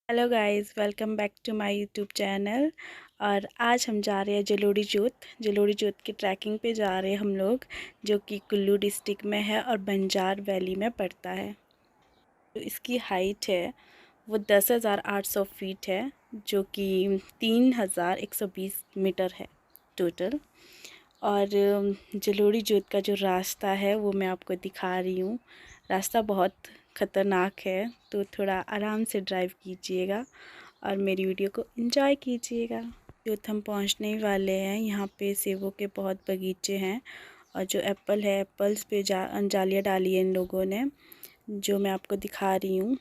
Hello guys, welcome back to my YouTube channel. और आज हम जा रहे हैं जलोड़ी जोत की ट्रैकिंग पे जा रहे हैं हम लोग, जो कि कुल्लू डिस्ट्रिक्ट में है और बंजार वैली में पड़ता है। तो इसकी हाइट है वो 10,800 फीट है, जो कि 3,120 मीटर है टोटल। और जलोड़ी जोत का जो रास्ता है वो मैं आपको दिखा रही हूँ। रास्ता बहुत ख़तरनाक है, तो थोड़ा आराम से ड्राइव कीजिएगा और मेरी वीडियो को एंजॉय कीजिएगा। जोत हम पहुँचने वाले हैं। यहाँ पे सेबों के बहुत बगीचे हैं और जो एप्पल है, एप्पल्स पे जालियाँ डाली है इन लोगों ने, जो मैं आपको दिखा रही हूँ।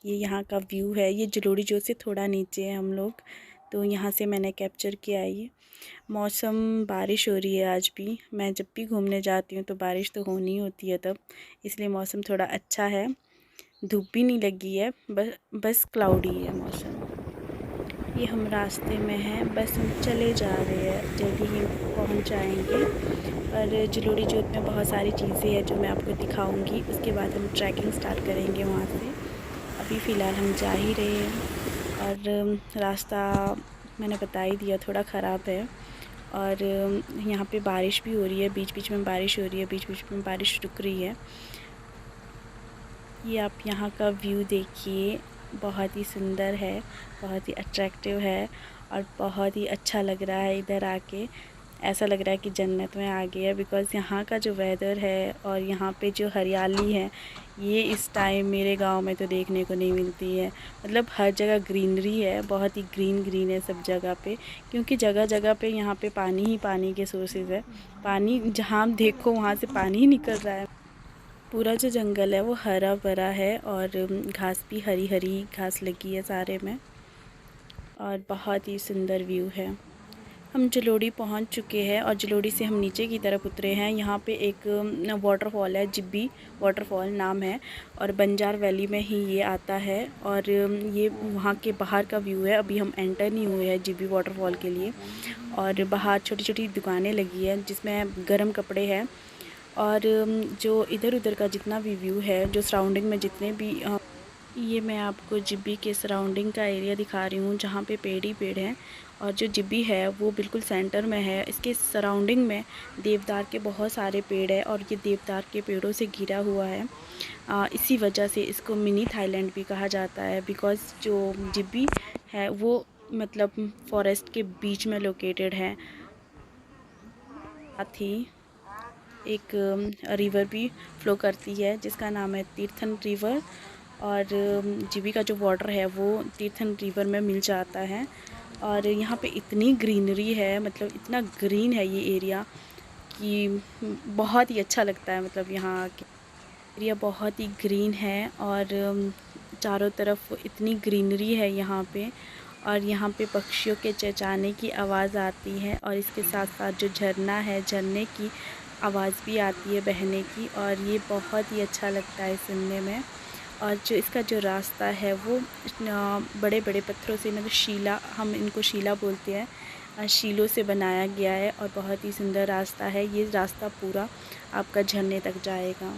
ये यहाँ का व्यू है। ये जलोड़ी जोत से थोड़ा नीचे है हम लोग, तो यहाँ से मैंने कैप्चर किया है ये। मौसम बारिश हो रही है आज भी। मैं जब भी घूमने जाती हूँ तो बारिश तो होनी होती है तब, इसलिए मौसम थोड़ा अच्छा है। धूप भी नहीं लगी है, बस क्लाउडी है मौसम। ये हम रास्ते में हैं, बस हम चले जा रहे हैं, जल्दी ही पहुँच जाएंगे। और जलोड़ी जोत में बहुत सारी चीज़ें हैं जो मैं आपको दिखाऊंगी। उसके बाद हम ट्रैकिंग स्टार्ट करेंगे वहाँ से। अभी फ़िलहाल हम जा ही रहे हैं। और रास्ता मैंने बता ही दिया, थोड़ा ख़राब है। और यहाँ पे बारिश भी हो रही है, बीच बीच में बारिश हो रही है, बीच बीच में बारिश रुक रही है। ये आप यहाँ का व्यू देखिए, बहुत ही सुंदर है, बहुत ही अट्रैक्टिव है और बहुत ही अच्छा लग रहा है। इधर आके ऐसा लग रहा है कि जन्नत में आ गए हैं, बिकॉज़ यहाँ का जो वेदर है और यहाँ पे जो हरियाली है, ये इस टाइम मेरे गांव में तो देखने को नहीं मिलती है। मतलब हर जगह ग्रीनरी है, बहुत ही ग्रीन ग्रीन है सब जगह पे, क्योंकि जगह जगह पे यहाँ पे पानी ही पानी के सोर्सेज है। पानी जहाँ देखो वहाँ से पानी ही निकल रहा है। पूरा जो जंगल है वो हरा भरा है और घास भी हरी हरी घास लगी है सारे में, और बहुत ही सुंदर व्यू है। हम जलोड़ी पहुंच चुके हैं और जलोड़ी से हम नीचे की तरफ उतरे हैं। यहाँ पे एक वाटरफॉल है, जिब्बी वाटरफॉल नाम है, और बंजार वैली में ही ये आता है। और ये वहाँ के बाहर का व्यू है। अभी हम एंटर नहीं हुए हैं जिब्बी वाटरफॉल के लिए। और बाहर छोटी छोटी दुकानें लगी हैं जिसमें गर्म कपड़े हैं। और जो इधर उधर का जितना भी व्यू है, जो सराउंडिंग में जितने भी ये मैं आपको जिब्बी के सराउंडिंग का एरिया दिखा रही हूँ, जहाँ पे पेड़ ही पेड़ हैं। और जो जिब्बी है वो बिल्कुल सेंटर में है। इसके सराउंडिंग में देवदार के बहुत सारे पेड़ है और ये देवदार के पेड़ों से घिरा हुआ है। इसी वजह से इसको मिनी थाईलैंड भी कहा जाता है, बिकॉज़ जो जिब्बी है वो मतलब फॉरेस्ट के बीच में लोकेटेड है। साथ ही एक रिवर भी फ्लो करती है जिसका नाम है तीर्थन रिवर। और जिब्बी का जो वाटर है वो तीर्थन रिवर में मिल जाता है। और यहाँ पे इतनी ग्रीनरी है, मतलब इतना ग्रीन है ये एरिया कि बहुत ही अच्छा लगता है। मतलब यहाँ के एरिया बहुत ही ग्रीन है और चारों तरफ इतनी ग्रीनरी है यहाँ पे। और यहाँ पे पक्षियों के चहचहाने की आवाज़ आती है, और इसके साथ साथ जो झरना है, झरने की आवाज़ भी आती है बहने की, और ये बहुत ही अच्छा लगता है सुनने में। और जो इसका जो रास्ता है वो बड़े बड़े पत्थरों से, मतलब शीला, हम इनको शीला बोलते हैं, शीलों से बनाया गया है और बहुत ही सुंदर रास्ता है। ये रास्ता पूरा आपका झरने तक जाएगा।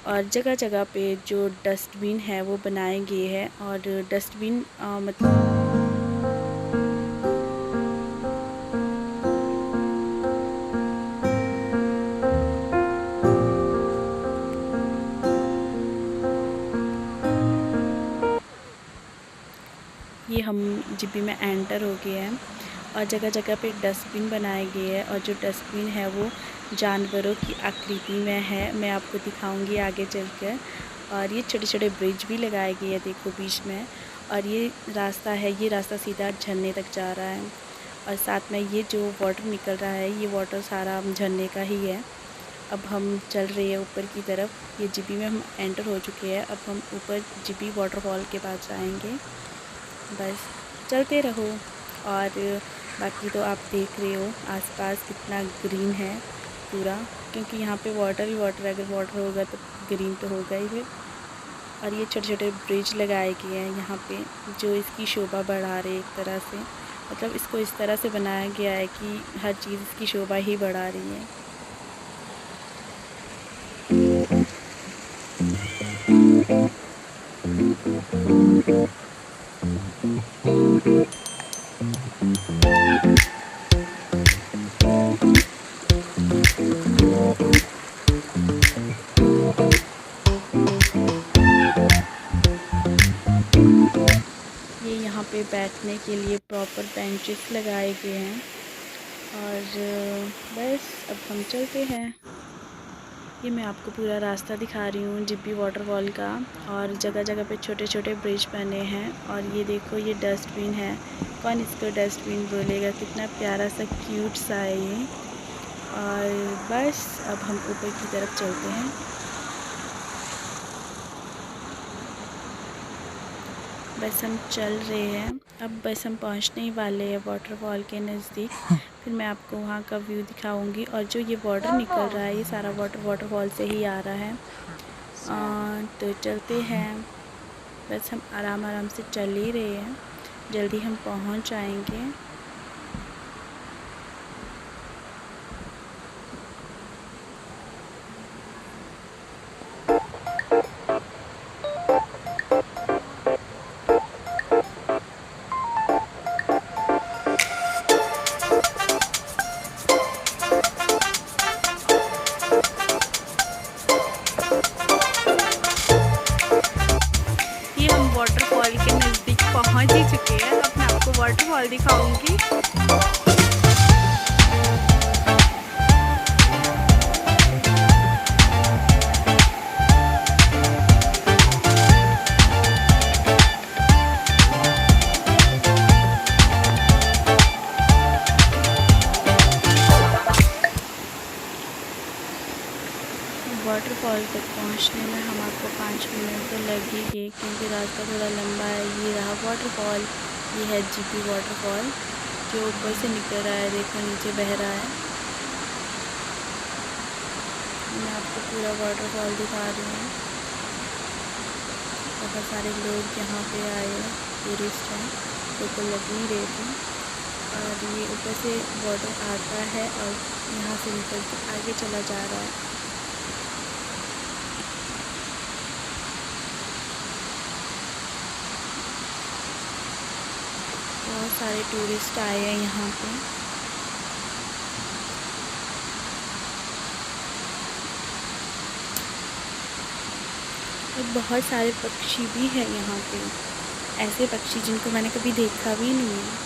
और जगह जगह पे जो डस्टबिन है वो बनाए गए हैं, और डस्टबिन मतलब ये हम जिब्बी में एंटर हो गए हैं। और जगह जगह पे डस्टबिन बनाए गए हैं, और जो डस्टबिन है वो जानवरों की आकृति में है। मैं आपको दिखाऊंगी आगे चलकर। और ये छोटे छोटे ब्रिज भी लगाए गए हैं, देखो बीच में। और ये रास्ता सीधा झरने तक जा रहा है। और साथ में ये जो वाटर निकल रहा है, ये वाटर सारा झरने का ही है। अब हम चल रहे हैं ऊपर की तरफ। ये जिब्बी में हम एंटर हो चुके हैं। अब हम ऊपर जिब्बी वाटरफॉल के पास जाएंगे। बस चलते रहो। और बाकी तो आप देख रहे हो आसपास कितना ग्रीन है पूरा, क्योंकि यहाँ पे वाटर ही वाटर है। अगर वाटर होगा तो ग्रीन तो होगा ही फिर। और ये छोटे छोटे ब्रिज लगाए गए हैं यहाँ पे, जो इसकी शोभा बढ़ा रहे एक तरह से। मतलब इसको इस तरह से बनाया गया है कि हर चीज़ इसकी शोभा ही बढ़ा रही है। ये यहाँ पे बैठने के लिए प्रॉपर बेंचेस लगाए गए हैं और बस अब हम चलते हैं। ये मैं आपको पूरा रास्ता दिखा रही हूँ जिब्बी वाटरफॉल का, और जगह जगह पे छोटे छोटे ब्रिज बने हैं। और ये देखो ये डस्टबिन है, कौन इसको डस्टबिन बोलेगा, कितना प्यारा सा क्यूट सा है ये। और बस अब हम ऊपर की तरफ चलते हैं। बस हम चल रहे हैं, अब बस हम पहुंचने ही वाले हैं वाटरफॉल के नज़दीक। फिर मैं आपको वहां का व्यू दिखाऊंगी। और जो ये वाटर निकल रहा है ये सारा वाटर वाटरफॉल से ही आ रहा है। तो चलते हैं, बस हम आराम आराम से चल ही रहे हैं, जल्दी हम पहुंच जाएंगे। ये हम वाटरफॉल के नज़दीक पहुंच ही चुके हैं। अब मैं आपको वाटरफॉल दिखाऊंगी। वाटरफॉल तक पहुंचने में हम आपको 5 मिनट तो लग ही गए, क्योंकि रास्ता थोड़ा लंबा है। ये रहा वाटरफॉल, ये है जिब्बी वाटरफॉल जो ऊपर से निकल रहा है, देखो नीचे बह रहा है। मैं आपको पूरा वाटरफॉल दिखा रही हूँ। बहुत सारे लोग यहाँ पे आए, टूरिस्ट हैं, तो लग नहीं रहे थे। और ये ऊपर से वाटर आता है और यहाँ से निकल के आगे चला जा रहा है। बहुत सारे टूरिस्ट आए हैं यहाँ पे। और बहुत सारे पक्षी भी हैं यहाँ पे, ऐसे पक्षी जिनको मैंने कभी देखा भी नहीं है।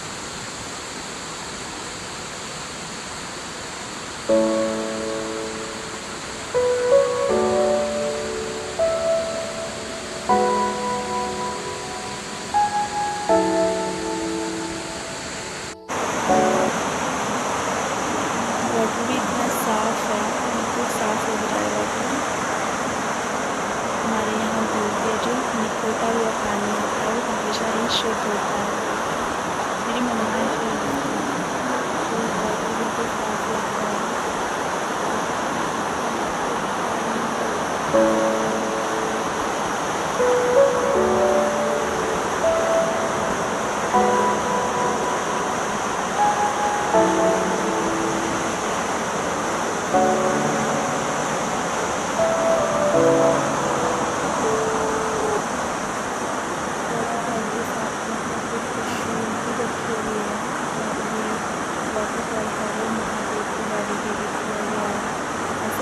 वाटर भी इतना साफ़ है, बिल्कुल साफ़ लग रहा है वाटर। हमारे यहाँ बोलते जो निकलता हुआ पानी होता है वो हमेशा ही शुद्ध होता है। मेरी मम्मा ऐसे बोलती हैं, तो वाटर बिल्कुल साफ़ लगता है।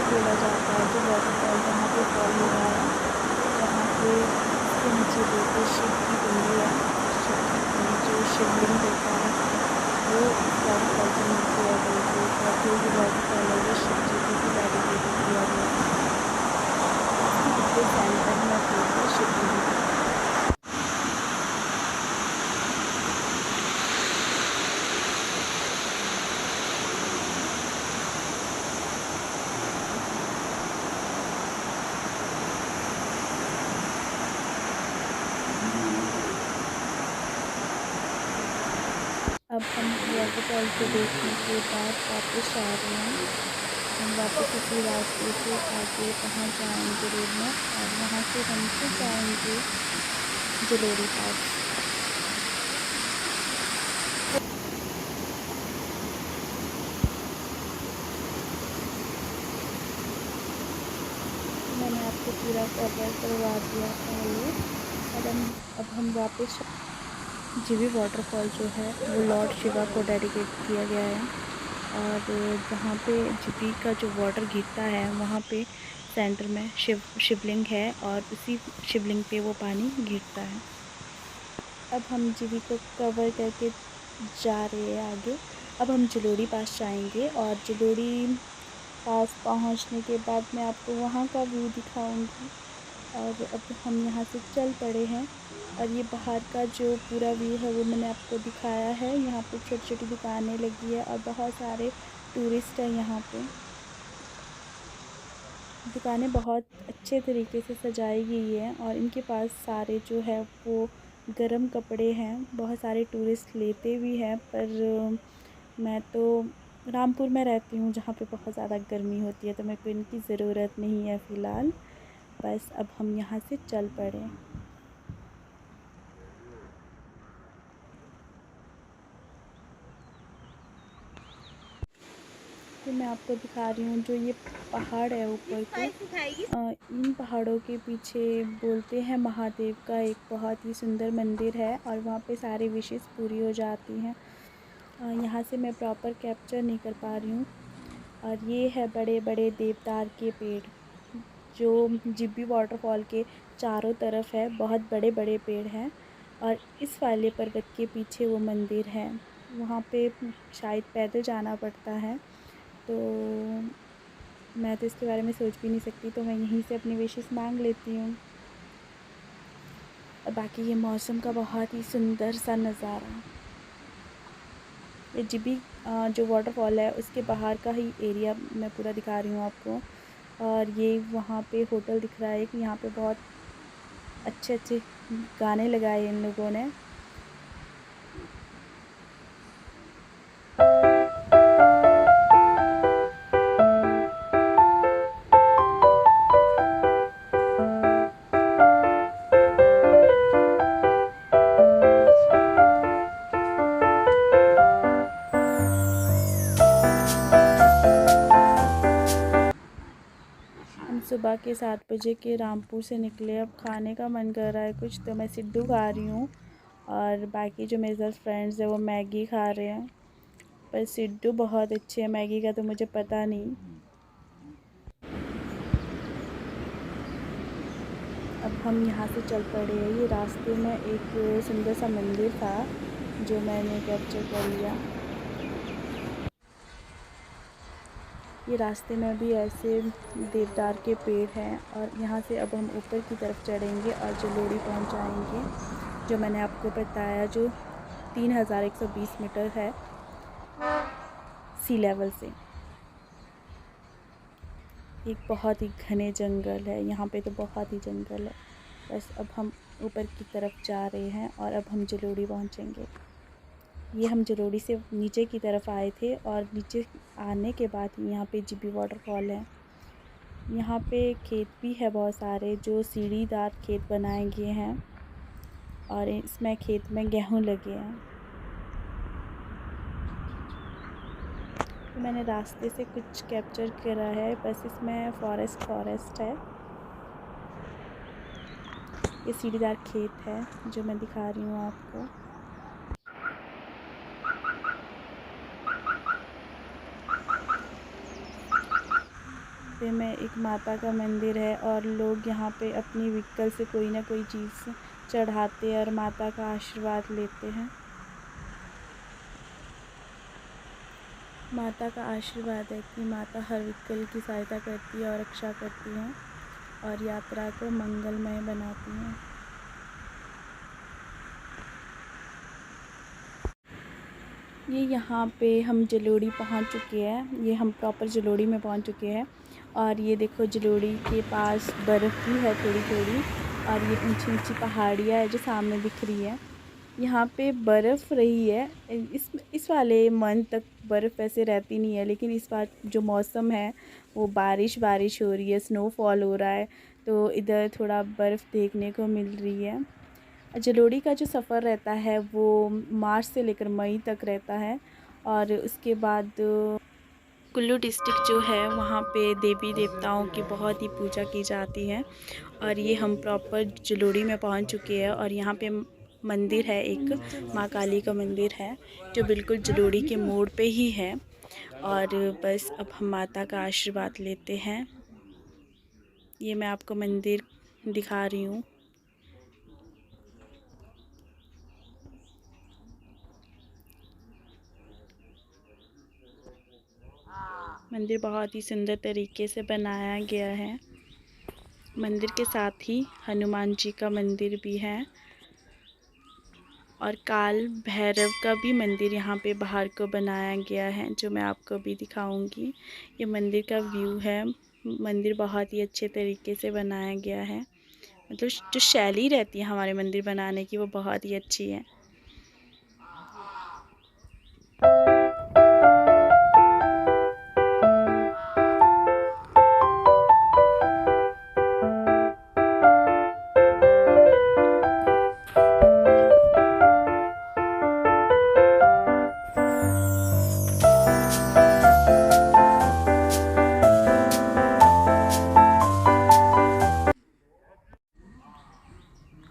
बोला जाता है जो वाटरफॉल जहाँ पे फॉल हो रहा है, जहाँ पे इसके नीचे देखो शिव की पिंडी है, शिव की पिंडी जो शिवलिंग होता है वो इस वाटरफॉल के नीचे है। बिल्कुल और जो ये वाटरफॉल है वो शिव जी को भी डेडिकेट किया गया है। इसके बिल्कुल सेंटर में बिल्कुल शिवलिंग है। अब हम वाटरफॉल को देखने के बाद वापस आ रहे हैं। हम वापस उसी रास्ते से आगे पहुंच जाएंगे रोड में, और वहां से हम फिर जाएंगे जलोड़ी पास। मैंने आपको पूरा कवर करवा दिया पहले, अब हम वापस जीवी वाटरफॉल जो है वो लॉर्ड शिवा को डेडिकेट किया गया है। और जहाँ पे जीवी का जो वाटर गिरता है वहाँ पे सेंटर में शिवलिंग है और उसी शिवलिंग पे वो पानी गिरता है। अब हम जीवी को कवर करके जा रहे हैं आगे। अब हम जलोड़ी पास जाएंगे और जलोड़ी पास पहुंचने के बाद मैं आपको वहाँ का व्यू दिखाऊंगी। और अब हम यहाँ से चल पड़े हैं और ये बाहर का जो पूरा व्यू है वो मैंने आपको दिखाया है। यहाँ पे छोटी छोटी दुकानें लगी है और बहुत सारे टूरिस्ट हैं यहाँ पे। दुकानें बहुत अच्छे तरीके से सजाई गई है और इनके पास सारे जो है वो गर्म कपड़े हैं। बहुत सारे टूरिस्ट लेते भी हैं, पर मैं तो रामपुर में रहती हूँ जहाँ पे बहुत ज़्यादा गर्मी होती है, तो मेरे को इनकी ज़रूरत नहीं है फ़िलहाल। बस अब हम यहाँ से चल पड़े। फिर मैं आपको दिखा रही हूँ जो ये पहाड़ है ऊपर को। इन पहाड़ों के पीछे बोलते हैं महादेव का एक बहुत ही सुंदर मंदिर है और वहाँ पे सारी विशेष पूरी हो जाती हैं। यहाँ से मैं प्रॉपर कैप्चर नहीं कर पा रही हूँ। और ये है बड़े बड़े देवदार के पेड़ जो जिब्बी वाटरफॉल के चारों तरफ है। बहुत बड़े बड़े पेड़ हैं और इस वाले पर्वत के पीछे वो मंदिर है। वहाँ पे शायद पैदल जाना पड़ता है, तो मैं तो इसके बारे में सोच भी नहीं सकती, तो मैं यहीं से अपनी विशेस मांग लेती हूँ। और बाकी ये मौसम का बहुत ही सुंदर सा नज़ारा। ये जिब्बी जो वाटरफॉल है उसके बाहर का ही एरिया मैं पूरा दिखा रही हूँ आपको। और ये वहाँ पे होटल दिख रहा है कि यहाँ पे बहुत अच्छे अच्छे गाने लगाए इन लोगों ने। हम सुबह के 7 बजे के रामपुर से निकले। अब खाने का मन कर रहा है कुछ, तो मैं सिड्डू खा रही हूँ और बाकी जो मेरे साथ फ्रेंड्स हैं वो मैगी खा रहे हैं। पर सिड्डू बहुत अच्छे है, मैगी का तो मुझे पता नहीं। अब हम यहाँ से चल पड़े हैं। ये रास्ते में एक सुंदर सा मंदिर था जो मैंने कैप्चर कर लिया। ये रास्ते में भी ऐसे देवदार के पेड़ हैं और यहाँ से अब हम ऊपर की तरफ चढ़ेंगे और जलोड़ी पहुँच जाएंगे, जो मैंने आपको बताया, जो 3120 मीटर है सी लेवल से। एक बहुत ही घने जंगल है यहाँ पे, तो बहुत ही जंगल है। बस अब हम ऊपर की तरफ जा रहे हैं और अब हम जलोड़ी पहुँचेंगे। ये हम जलोड़ी से नीचे की तरफ आए थे और नीचे आने के बाद यहाँ पे जिब्बी वाटरफॉल है। यहाँ पे खेत भी है बहुत सारे, जो सीढ़ीदार खेत बनाए गए हैं और इसमें खेत में गेहूँ लगे हैं। तो मैंने रास्ते से कुछ कैप्चर करा है, बस इसमें फॉरेस्ट है। ये सीढ़ीदार खेत है जो मैं दिखा रही हूँ आपको। रास्ते में एक माता का मंदिर है और लोग यहाँ पे अपनी व्हीकल से कोई ना कोई चीज़ चढ़ाते हैं और माता का आशीर्वाद लेते हैं। माता का आशीर्वाद है कि माता हर व्हीकल की सहायता करती है और रक्षा करती हैं और यात्रा को मंगलमय बनाती हैं। ये यहाँ पे हम जलोड़ी पहुँच चुके हैं। ये हम प्रॉपर जलोड़ी में पहुँच चुके हैं और ये देखो जलोड़ी के पास बर्फ़ भी है थोड़ी थोड़ी और ये ऊंची ऊंची पहाड़ियाँ है जो सामने दिख रही है। यहाँ पे बर्फ़ रही है। इस वाले मंथ तक बर्फ़ वैसे रहती नहीं है, लेकिन इस बार जो मौसम है वो बारिश हो रही है, स्नोफॉल हो रहा है, तो इधर थोड़ा बर्फ़ देखने को मिल रही है। जलोड़ी का जो सफ़र रहता है वो मार्च से लेकर मई तक रहता है और उसके बाद कुल्लू डिस्ट्रिक्ट जो है वहाँ पे देवी देवताओं की बहुत ही पूजा की जाती है। और ये हम प्रॉपर जलोड़ी में पहुँच चुके हैं और यहाँ पे मंदिर है, एक माँ काली का मंदिर है जो बिल्कुल जलोड़ी के मोड़ पे ही है। और बस अब हम माता का आशीर्वाद लेते हैं। ये मैं आपको मंदिर दिखा रही हूँ। मंदिर बहुत ही सुंदर तरीके से बनाया गया है। मंदिर के साथ ही हनुमान जी का मंदिर भी है और काल भैरव का भी मंदिर यहाँ पे बाहर को बनाया गया है, जो मैं आपको भी दिखाऊंगी। ये मंदिर का व्यू है। मंदिर बहुत ही अच्छे तरीके से बनाया गया है। मतलब जो शैली रहती है हमारे मंदिर बनाने की वो बहुत ही अच्छी है।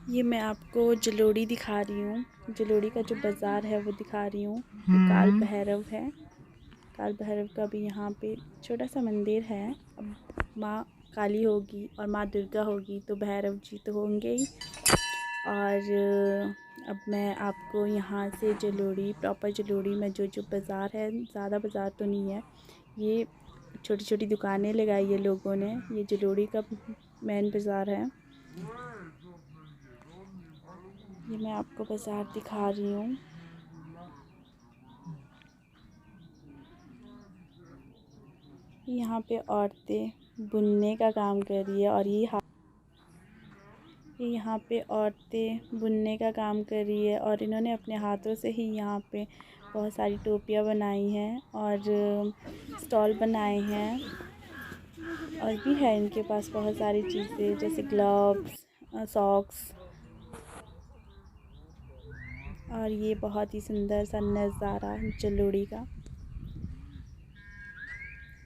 ये मैं आपको जलोड़ी दिखा रही हूँ। जलोड़ी का जो बाज़ार है वो दिखा रही हूँ। काल भैरव है। काल भैरव का भी यहाँ पे छोटा सा मंदिर है। अब माँ काली होगी और माँ दुर्गा होगी तो भैरव जी तो होंगे ही। और अब मैं आपको यहाँ से जलोड़ी, प्रॉपर जलोड़ी में जो बाज़ार है, ज़्यादा बाज़ार तो नहीं है, ये छोटी छोटी दुकानें लगाई है लोगों ने। ये जलोड़ी का मेन बाज़ार है। ये मैं आपको बाज़ार दिखा रही हूँ। यहाँ पे औरतें बुनने का काम कर रही है और ये यहाँ पे औरतें बुनने का काम कर रही है और इन्होंने अपने हाथों से ही यहाँ पे बहुत सारी टोपियाँ बनाई हैं और स्टॉल बनाए हैं। और भी है इनके पास बहुत सारी चीज़ें जैसे ग्लव्स, सॉक्स। और ये बहुत ही सुंदर सा नज़ारा जलोड़ी का।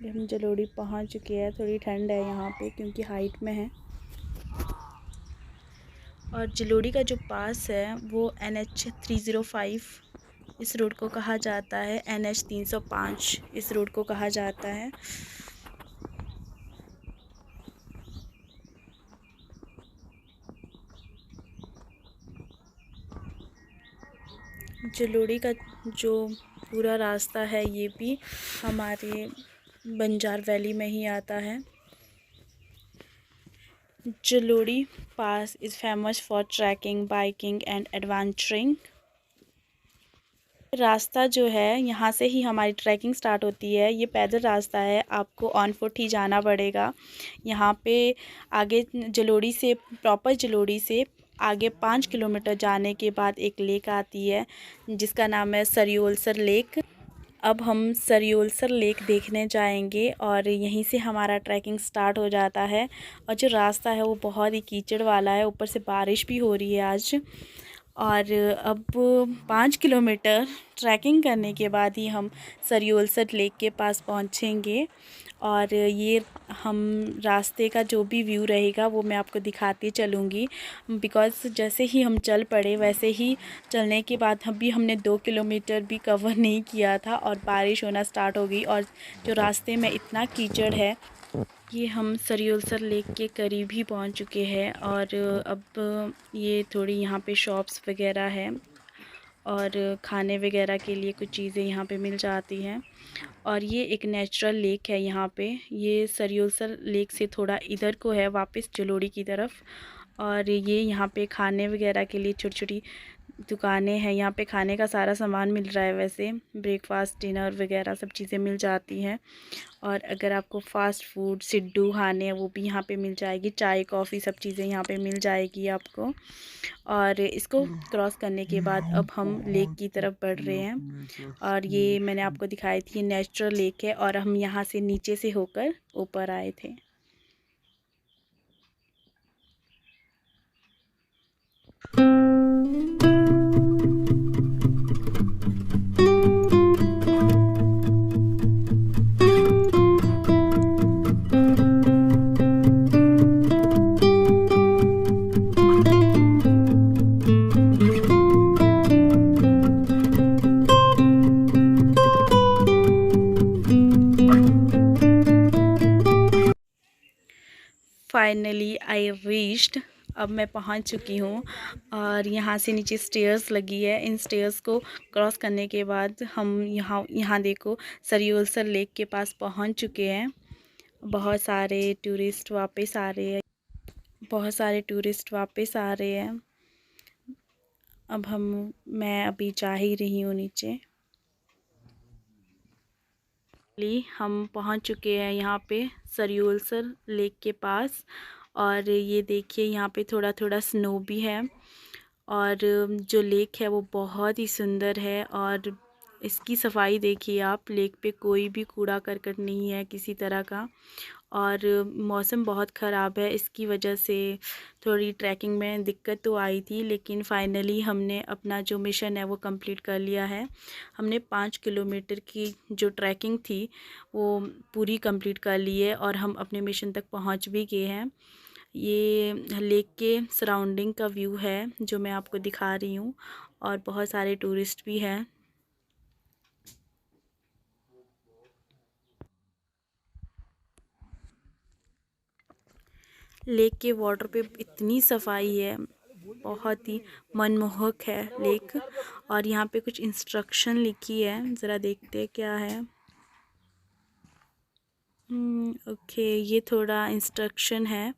ये हम जलोड़ी पहुंच चुके हैं। थोड़ी ठंड है यहाँ पे क्योंकि हाइट में है। और जलोड़ी का जो पास है वो NH 305 इस रोड को कहा जाता है। NH 305 इस रोड को कहा जाता है। जलोड़ी का जो पूरा रास्ता है ये भी हमारे बंजार वैली में ही आता है। Jalori pass is famous for trekking, biking and adventuring. रास्ता जो है यहाँ से ही हमारी ट्रैकिंग स्टार्ट होती है। ये पैदल रास्ता है, आपको ऑन फुट ही जाना पड़ेगा। यहाँ पे आगे जलोड़ी से, प्रॉपर जलोड़ी से आगे 5 किलोमीटर जाने के बाद एक लेक आती है जिसका नाम है सरयोलसर लेक। अब हम सरयोलसर लेक देखने जाएंगे और यहीं से हमारा ट्रैकिंग स्टार्ट हो जाता है। और जो रास्ता है वो बहुत ही कीचड़ वाला है, ऊपर से बारिश भी हो रही है आज। और अब 5 किलोमीटर ट्रैकिंग करने के बाद ही हम सरयोलसर लेक के पास पहुंचेंगे। और ये हम रास्ते का जो भी व्यू रहेगा वो मैं आपको दिखाती चलूँगी, बिकॉज़ जैसे ही हम चल पड़े वैसे ही चलने के बाद हमने 2 किलोमीटर भी कवर नहीं किया था और बारिश होना स्टार्ट हो गई। और जो रास्ते में इतना कीचड़ है। ये हम सरयोलसर लेक के करीब ही पहुंच चुके हैं। और अब ये थोड़ी यहाँ पे शॉप्स वगैरह है और खाने वगैरह के लिए कुछ चीज़ें यहाँ पे मिल जाती हैं। और ये एक नेचुरल लेक है यहाँ पे। ये सरयोलसर लेक से थोड़ा इधर को है वापस जलोड़ी की तरफ। और ये यहाँ पे खाने वगैरह के लिए छोटी छोटी दुकानें हैं। यहाँ पे खाने का सारा सामान मिल रहा है, वैसे ब्रेकफास्ट, डिनर वगैरह सब चीज़ें मिल जाती हैं। और अगर आपको फ़ास्ट फूड, सिड्डू खाने हैं वो भी यहाँ पे मिल जाएगी। चाय, कॉफ़ी सब चीज़ें यहाँ पे मिल जाएगी आपको। और इसको क्रॉस करने के बाद अब हम लेक की तरफ बढ़ रहे हैं। और ये मैंने आपको दिखाई थी, ये नेचुरल लेक है और हम यहाँ से नीचे से होकर ऊपर आए थे। Finally I reached. अब मैं पहुंच चुकी हूँ और यहाँ से नीचे स्टेयर्स लगी है। इन स्टेयर्स को क्रॉस करने के बाद हम यहाँ देखो सरियोलसर लेक के पास पहुंच चुके हैं। बहुत सारे टूरिस्ट वापस आ रहे हैं। अब मैं अभी जा ही रही हूँ नीचे। हम पहुंच चुके हैं यहाँ पे सरियोलसर लेक के पास और ये देखिए यहाँ पे थोड़ा थोड़ा स्नो भी है और जो लेक है वो बहुत ही सुंदर है और इसकी सफाई देखिए आप। लेक पे कोई भी कूड़ा करकट नहीं है किसी तरह का और मौसम बहुत ख़राब है। इसकी वजह से थोड़ी ट्रैकिंग में दिक्कत तो आई थी, लेकिन फ़ाइनली हमने अपना जो मिशन है वो कंप्लीट कर लिया है। हमने 5 किलोमीटर की जो ट्रैकिंग थी वो पूरी कंप्लीट कर ली है और हम अपने मिशन तक पहुंच भी गए हैं। ये लेक के सराउंडिंग का व्यू है जो मैं आपको दिखा रही हूँ और बहुत सारे टूरिस्ट भी हैं। लेक के वाटर पे इतनी सफाई है, बहुत ही मनमोहक है लेक। और यहाँ पे कुछ इंस्ट्रक्शन लिखी है, ज़रा देखते हैं क्या है। ओके, ये थोड़ा इंस्ट्रक्शन है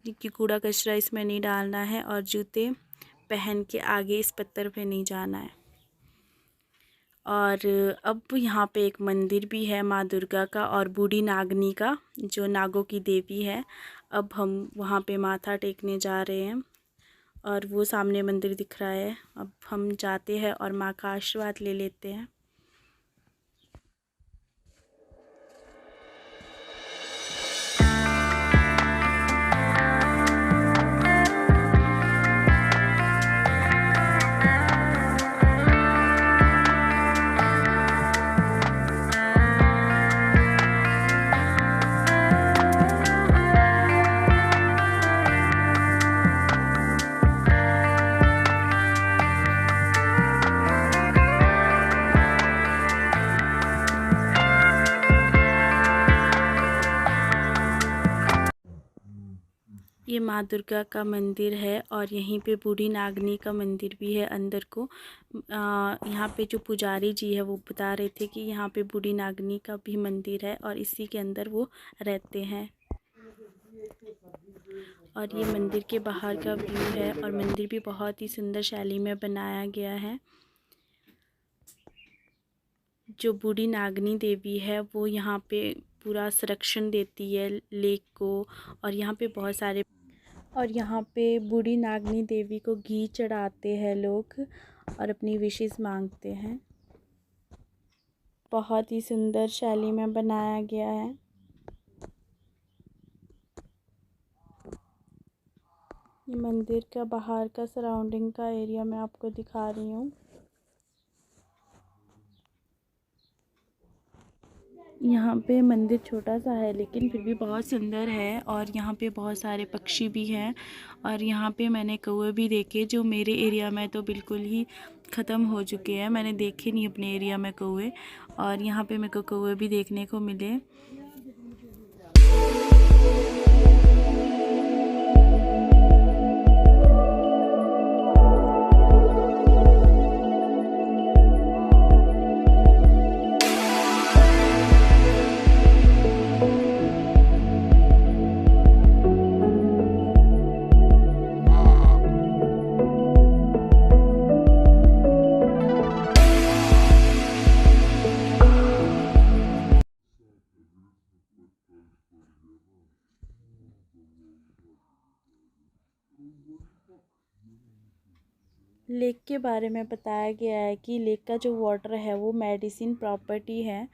कि कूड़ा कचरा इसमें नहीं डालना है और जूते पहन के आगे इस पत्थर पे नहीं जाना है। और अब यहाँ पे एक मंदिर भी है माँ दुर्गा का और बूढ़ी नागनी का, जो नागों की देवी है। अब हम वहाँ पे माथा टेकने जा रहे हैं और वो सामने मंदिर दिख रहा है। अब हम जाते हैं और माँ का आशीर्वाद ले लेते हैं। ये माँ दुर्गा का मंदिर है और यहीं पे बूढ़ी नागनी का मंदिर भी है अंदर को। यहाँ पे जो पुजारी जी है वो बता रहे थे कि यहाँ पे बूढ़ी नागनी का भी मंदिर है और इसी के अंदर वो रहते हैं। और ये मंदिर के बाहर का व्यू है और मंदिर भी बहुत ही सुंदर शैली में बनाया गया है। जो बूढ़ी नागनी देवी है वो यहाँ पे पूरा संरक्षण देती है लेक को। और यहाँ पे बूढ़ी नागनी देवी को घी चढ़ाते हैं लोग और अपनी विशेस मांगते हैं। बहुत ही सुंदर शैली में बनाया गया है। ये मंदिर का बाहर का सराउंडिंग का एरिया मैं आपको दिखा रही हूँ। यहाँ पे मंदिर छोटा सा है लेकिन फिर भी बहुत सुंदर है और यहाँ पे बहुत सारे पक्षी भी हैं और यहाँ पे मैंने कौवे भी देखे जो मेरे एरिया में तो बिल्कुल ही ख़त्म हो चुके हैं। मैंने देखे नहीं अपने एरिया में कौवे और यहाँ पे मेरे को कौवे भी देखने को मिले। लेक के बारे में बताया गया है कि लेक का जो वाटर है वो मेडिसिन प्रॉपर्टी है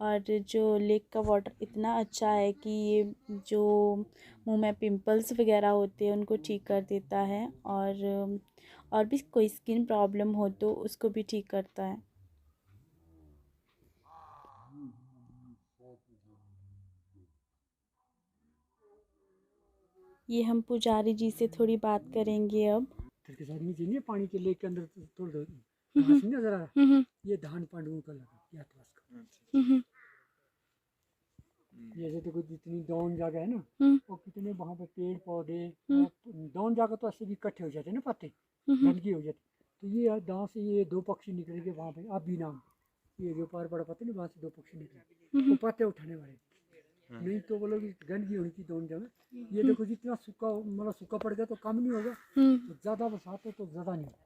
और जो लेक का वाटर इतना अच्छा है कि ये जो मुंह में पिंपल्स वगैरह होते हैं उनको ठीक कर देता है और भी कोई स्किन प्रॉब्लम हो तो उसको भी ठीक करता है। ये हम पुजारी जी से थोड़ी बात करेंगे अब। के साथ नीचे नहीं पानी के लेक के अंदर तोड़ दो घास नहीं जरा ये धान पांडुओं का लगा या तो उसका जैसे देखो जितनी डाउन जगह है ना, हम्म, वो कितने वहाँ पे पेड़ पौधे, हम्म, डाउन जगह तो ऐसे भी इकट्ठे हो जाते हैं ना पत्ते, हम्म, गंदगी हो जाती। तो ये गाँव से ये दो पक्षी निकल के वहाँ पे, अब भी नाम, ये जो पार बड़ा पत्ते ना, वहाँ से दो पक्षी निकले, वो पत्ते उठाने वाले। नहीं तो वो लोग गंदगी होनी चाहिए दोनों जगह। ये देखो जितना सूखा, मतलब सूखा पड़ गया तो कम नहीं होगा, हम्म, ज़्यादा बरसात हो तो ज़्यादा नहीं होगा।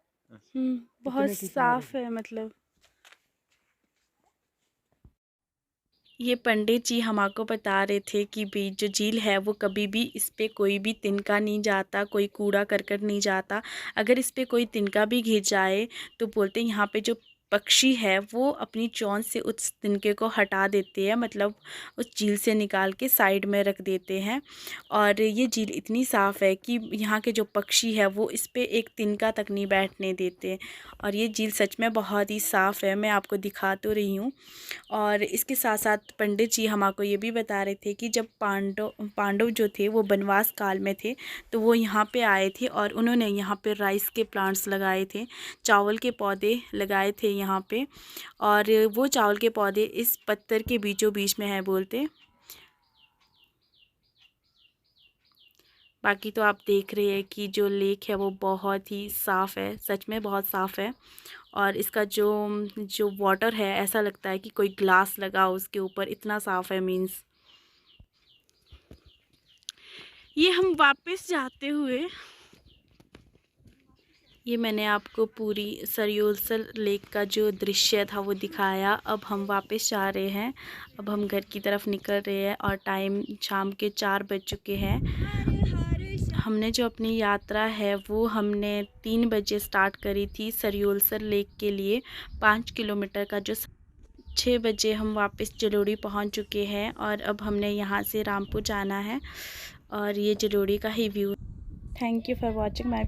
बहुत कितने कितने साफ है मतलब। ये पंडित जी हमको बता रहे थे कि भी जो झील है वो कभी भी इस पे कोई भी तिनका नहीं जाता, कोई कूड़ा करकट नहीं जाता। अगर इस पे कोई तिनका भी गिर जाए तो बोलते हैं यहाँ पे जो पक्षी है वो अपनी चोंच से उस तिनके को हटा देते हैं, मतलब उस झील से निकाल के साइड में रख देते हैं। और ये झील इतनी साफ़ है कि यहाँ के जो पक्षी है वो इस पे एक तिनका तक नहीं बैठने देते। और ये झील सच में बहुत ही साफ़ है, मैं आपको दिखा तो रही हूँ। और इसके साथ साथ पंडित जी हमको ये भी बता रहे थे कि जब पांडव जो थे वो वनवास काल में थे तो वो यहाँ पे आए थे और उन्होंने यहाँ पे राइस के प्लांट्स लगाए थे, चावल के पौधे लगाए थे यहाँ पे। और वो चावल के पौधे इस पत्थर के बीचों बीच में है बोलते। बाकी तो आप देख रहे हैं कि जो लेक है वो बहुत ही साफ़ है, सच में बहुत साफ़ है। और इसका जो जो वाटर है ऐसा लगता है कि कोई ग्लास लगा हो उसके ऊपर, इतना साफ़ है मीन्स। ये हम वापस जाते हुए, ये मैंने आपको पूरी सरयोलसर लेक का जो दृश्य था वो दिखाया। अब हम वापस जा रहे हैं, अब हम घर की तरफ निकल रहे हैं और टाइम शाम के 4 बज चुके हैं। हमने जो अपनी यात्रा है वो हमने 3 बजे स्टार्ट करी थी सरयोलसर लेक के लिए 5 किलोमीटर का, जो 6 बजे हम वापस जलोड़ी पहुंच चुके हैं। और अब हमने यहाँ से रामपुर जाना है और ये जलोड़ी का ही view. Thank you for watching my